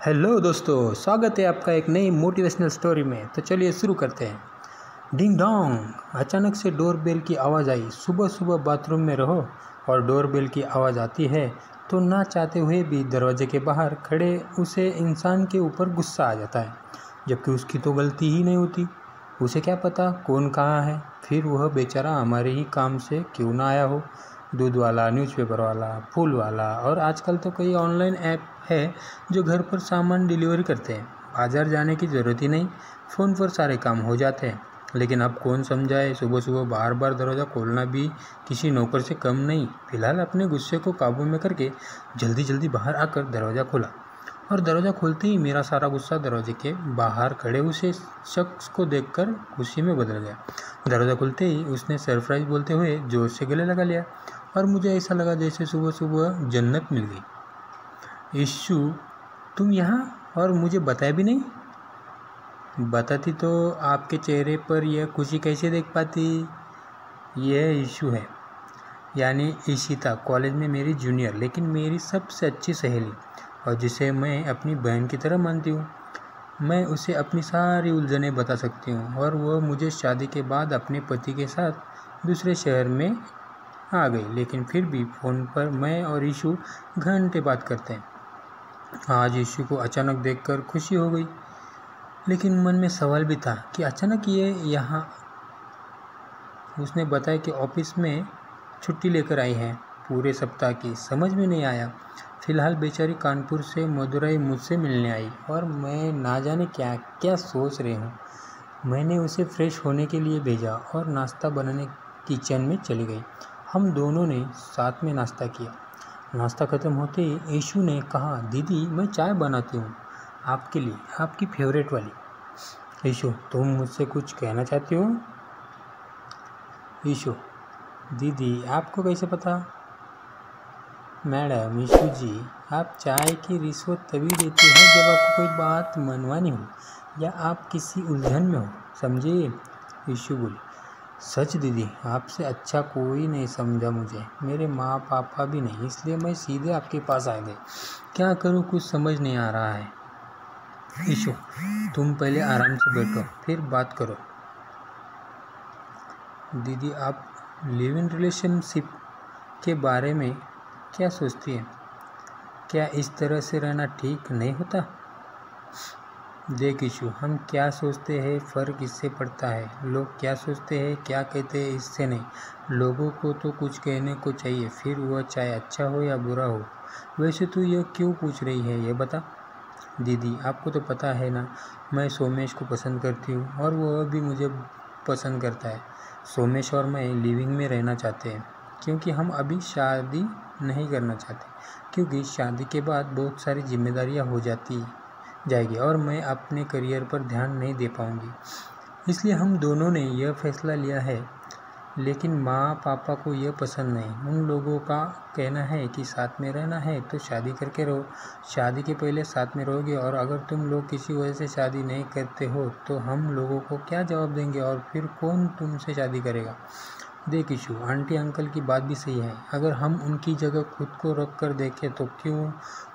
Hello दोस्तों, स्वागत है आपका एक नई मोटिवेशनल स्टोरी में। तो चलिए शुरू करते हैं। डिंग डोंग, अचानक से डोरबेल की आवाज़ आई। सुबह सुबह बाथरूम में रहो और डोरबेल की आवाज़ आती है तो ना चाहते हुए भी दरवाजे के बाहर खड़े उसे इंसान के ऊपर गुस्सा आ जाता है, जबकि उसकी तो गलती ही नहीं होती। उसे क्या पता कौन कहाँ है, फिर वह बेचारा हमारे ही काम से क्यों ना आया हो। दूध वाला, न्यूज़पेपर वाला, फूल वाला और आजकल तो कई ऑनलाइन ऐप है जो घर पर सामान डिलीवरी करते हैं। बाजार जाने की ज़रूरत ही नहीं, फ़ोन पर सारे काम हो जाते हैं। लेकिन अब कौन समझाए, सुबह सुबह बार बार दरवाज़ा खोलना भी किसी नौकर से कम नहीं। फिलहाल अपने गुस्से को काबू में करके जल्दी जल्दी बाहर आकर दरवाज़ा खोला और दरवाज़ा खोलते ही मेरा सारा गुस्सा दरवाजे के बाहर खड़े उसे शख्स को देखकर खुशी में बदल गया। दरवाज़ा खुलते ही उसने सरप्राइज़ बोलते हुए ज़ोर से गले लगा लिया और मुझे ऐसा लगा जैसे सुबह सुबह जन्नत मिल गई। इशू, तुम यहाँ और मुझे बताया भी नहीं? बताती तो आपके चेहरे पर यह खुशी कैसे देख पाती। यह इशू है, यानी ईशिता, कॉलेज में मेरी जूनियर लेकिन मेरी सबसे अच्छी सहेली, और जिसे मैं अपनी बहन की तरह मानती हूँ। मैं उसे अपनी सारी उलझनें बता सकती हूँ और वह मुझे शादी के बाद अपने पति के साथ दूसरे शहर में आ गई। लेकिन फिर भी फ़ोन पर मैं और इशू घंटे बात करते हैं। आज इशू को अचानक देखकर खुशी हो गई, लेकिन मन में सवाल भी था कि अचानक ये यहाँ। उसने बताया कि ऑफिस में छुट्टी लेकर आई है पूरे सप्ताह की। समझ में नहीं आया। फ़िलहाल बेचारी कानपुर से मदुरई मुझसे मिलने आई और मैं ना जाने क्या क्या सोच रही हूँ। मैंने उसे फ्रेश होने के लिए भेजा और नाश्ता बनाने किचन में चली गई। हम दोनों ने साथ में नाश्ता किया। नाश्ता ख़त्म होते ही ईशू ने कहा, दीदी मैं चाय बनाती हूँ आपके लिए, आपकी फेवरेट वाली। ईशू, तुम मुझसे कुछ कहना चाहती हो? ईशू, दीदी आपको कैसे पता? मैडम, ईशू जी, आप चाय की रिश्वत तभी देते हैं जब आपको कोई बात मनवानी हो या आप किसी उलझन में हो, समझिए। ईशू बोली, सच दीदी, आपसे अच्छा कोई नहीं समझा मुझे, मेरे माँ पापा भी नहीं, इसलिए मैं सीधे आपके पास आ गई। क्या करूँ, कुछ समझ नहीं आ रहा है। ईशू, तुम पहले आराम से बैठो फिर बात करो। दीदी, आप लिव इन रिलेशनशिप के बारे में क्या सोचती हैं? क्या इस तरह से रहना ठीक नहीं होता? देख इशू, हम क्या सोचते हैं फ़र्क इससे पड़ता है। लोग क्या सोचते हैं, क्या कहते हैं, इससे नहीं। लोगों को तो कुछ कहने को चाहिए, फिर वह चाहे अच्छा हो या बुरा हो। वैसे तू यह क्यों पूछ रही है, ये बता। दीदी, आपको तो पता है ना, मैं सोमेश को पसंद करती हूँ और वह भी मुझे पसंद करता है। सोमेश और मैं लिविंग में रहना चाहते हैं क्योंकि हम अभी शादी नहीं करना चाहते, क्योंकि शादी के बाद बहुत सारी जिम्मेदारियाँ हो जाएगी और मैं अपने करियर पर ध्यान नहीं दे पाऊँगी। इसलिए हम दोनों ने यह फैसला लिया है। लेकिन माँ पापा को यह पसंद नहीं। उन लोगों का कहना है कि साथ में रहना है तो शादी करके रहो, शादी के पहले साथ में रहोगे, और अगर तुम लोग किसी वजह से शादी नहीं करते हो तो हम लोगों को क्या जवाब देंगे और फिर कौन तुमसे शादी करेगा। देख इशू, आंटी अंकल की बात भी सही है। अगर हम उनकी जगह खुद को रख कर देखें तो क्यों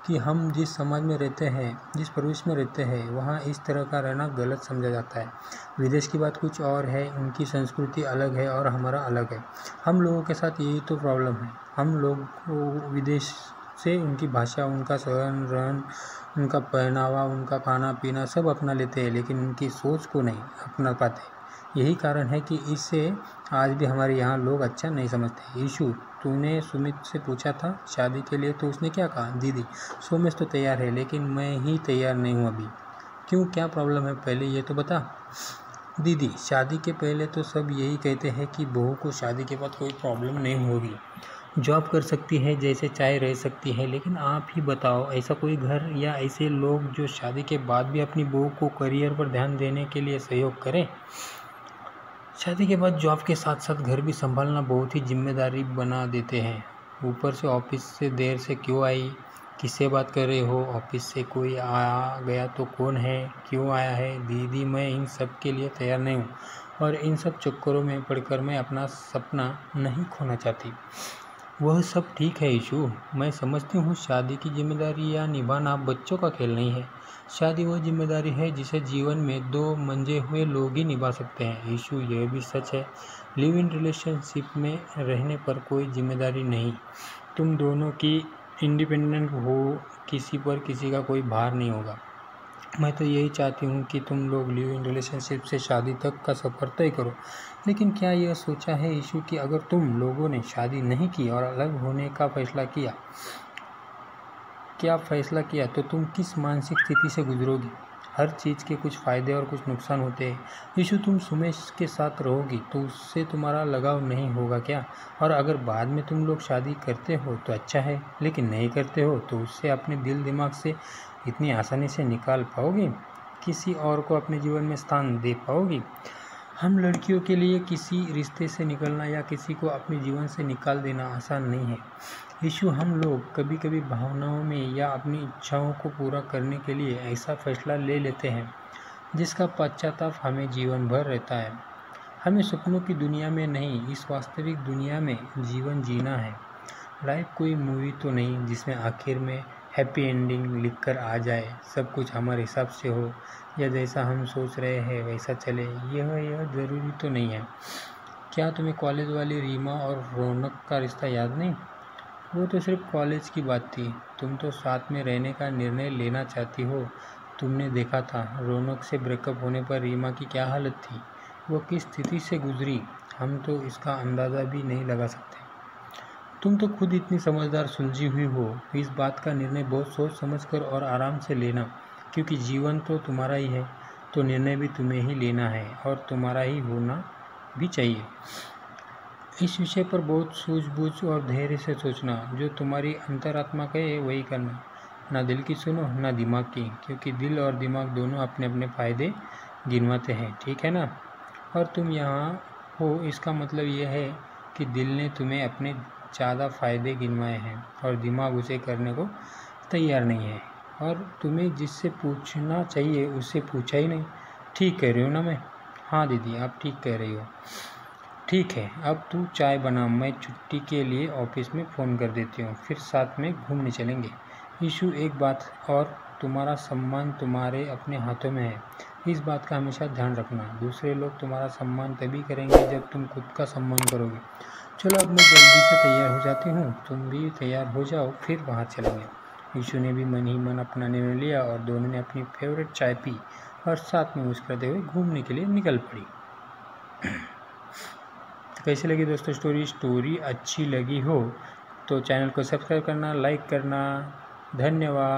कि हम जिस समाज में रहते हैं, जिस परिवेश में रहते हैं, वहाँ इस तरह का रहना गलत समझा जाता है। विदेश की बात कुछ और है, उनकी संस्कृति अलग है और हमारा अलग है। हम लोगों के साथ यही तो प्रॉब्लम है। हम लोग विदेश से उनकी भाषा, उनका सहन रहन, उनका पहनावा, उनका खाना पीना सब अपना लेते हैं, लेकिन उनकी सोच को नहीं अपना पाते। यही कारण है कि इससे आज भी हमारे यहाँ लोग अच्छा नहीं समझते। ईशू, तूने सुमित से पूछा था शादी के लिए तो उसने क्या कहा? दीदी, सोमेश तो तैयार है लेकिन मैं ही तैयार नहीं हूँ अभी। क्यों, क्या प्रॉब्लम है, पहले ये तो बता। दीदी, शादी के पहले तो सब यही कहते हैं कि बहू को शादी के बाद कोई प्रॉब्लम नहीं होगी, जॉब कर सकती है, जैसे चाहे रह सकती है। लेकिन आप ही बताओ, ऐसा कोई घर या ऐसे लोग जो शादी के बाद भी अपनी बहू को करियर पर ध्यान देने के लिए सहयोग करें? शादी के बाद जॉब के साथ साथ घर भी संभालना बहुत ही जिम्मेदारी बना देते हैं। ऊपर से ऑफिस से देर से क्यों आई, किससे बात कर रहे हो, ऑफिस से कोई आ गया तो कौन है, क्यों आया है? दीदी, मैं इन सब के लिए तैयार नहीं हूँ और इन सब चक्करों में पड़कर मैं अपना सपना नहीं खोना चाहती। वह सब ठीक है यीशु, मैं समझती हूँ शादी की जिम्मेदारी या निभाना बच्चों का खेल नहीं है। शादी वह जिम्मेदारी है जिसे जीवन में दो मंजे हुए लोग ही निभा सकते हैं। यीशु, यह भी सच है, लिव इन रिलेशनशिप में रहने पर कोई जिम्मेदारी नहीं, तुम दोनों की इंडिपेंडेंट हो, किसी पर किसी का कोई भार नहीं होगा। मैं तो यही चाहती हूँ कि तुम लोग लिव इन रिलेशनशिप से शादी तक का सफ़र तय करो। लेकिन क्या यह सोचा है यीशु कि अगर तुम लोगों ने शादी नहीं की और अलग होने का फैसला किया तो तुम किस मानसिक स्थिति से गुजरोगी? हर चीज़ के कुछ फ़ायदे और कुछ नुकसान होते हैं। यीशु, तुम सुमेश के साथ रहोगी तो उससे तुम्हारा लगाव नहीं होगा क्या? और अगर बाद में तुम लोग शादी करते हो तो अच्छा है, लेकिन नहीं करते हो तो उससे अपने दिल दिमाग से इतनी आसानी से निकाल पाओगी? किसी और को अपने जीवन में स्थान दे पाओगी? हम लड़कियों के लिए किसी रिश्ते से निकलना या किसी को अपने जीवन से निकाल देना आसान नहीं है। यीशु, हम लोग कभी कभी भावनाओं में या अपनी इच्छाओं को पूरा करने के लिए ऐसा फैसला ले लेते हैं जिसका पश्चाताप हमें जीवन भर रहता है। हमें सपनों की दुनिया में नहीं, इस वास्तविक दुनिया में जीवन जीना है। लाइफ कोई मूवी तो नहीं जिसमें आखिर में हैप्पी एंडिंग लिखकर आ जाए, सब कुछ हमारे हिसाब से हो या जैसा हम सोच रहे हैं वैसा चले। यह ज़रूरी तो नहीं है। क्या तुम्हें कॉलेज वाली रीमा और रौनक का रिश्ता याद नहीं? वो तो सिर्फ कॉलेज की बात थी, तुम तो साथ में रहने का निर्णय लेना चाहती हो। तुमने देखा था रौनक से ब्रेकअप होने पर रीमा की क्या हालत थी, वो किस स्थिति से गुजरी, हम तो इसका अंदाज़ा भी नहीं लगा सकते। तुम तो खुद इतनी समझदार सुलझी हुई हो, इस बात का निर्णय बहुत सोच समझकर और आराम से लेना, क्योंकि जीवन तो तुम्हारा ही है, तो निर्णय भी तुम्हें ही लेना है और तुम्हारा ही होना भी चाहिए। इस विषय पर बहुत सूझबूझ और धैर्य से सोचना, जो तुम्हारी अंतरात्मा कहे वही करना, ना दिल की सुनो ना दिमाग की, क्योंकि दिल और दिमाग दोनों अपने अपने फ़ायदे गिनवाते हैं, ठीक है ना? और तुम यहाँ हो इसका मतलब यह है कि दिल ने तुम्हें अपने ज़्यादा फ़ायदे गिनवाए हैं और दिमाग उसे करने को तैयार नहीं है, और तुम्हें जिससे पूछना चाहिए उससे पूछा ही नहीं। ठीक कह रही हो ना मैं? हाँ दीदी, आप ठीक कह रही हो। ठीक है, अब तू चाय बना, मैं छुट्टी के लिए ऑफिस में फ़ोन कर देती हूँ, फिर साथ में घूमने चलेंगे। यीशु, एक बात और, तुम्हारा सम्मान तुम्हारे अपने हाथों में है, इस बात का हमेशा ध्यान रखना। दूसरे लोग तुम्हारा सम्मान तभी करेंगे जब तुम खुद का सम्मान करोगे। चलो अब मैं जल्दी से तैयार हो जाती हूँ, तुम भी तैयार हो जाओ, फिर बाहर चलेंगे। यीशु ने भी मन ही मन अपना निर्णय लिया और दोनों ने अपनी फेवरेट चाय पी और साथ में मुस्कुराते हुए घूमने के लिए निकल पड़ी। कैसी लगी दोस्तों स्टोरी अच्छी लगी हो तो चैनल को सब्सक्राइब करना, लाइक करना। धन्यवाद।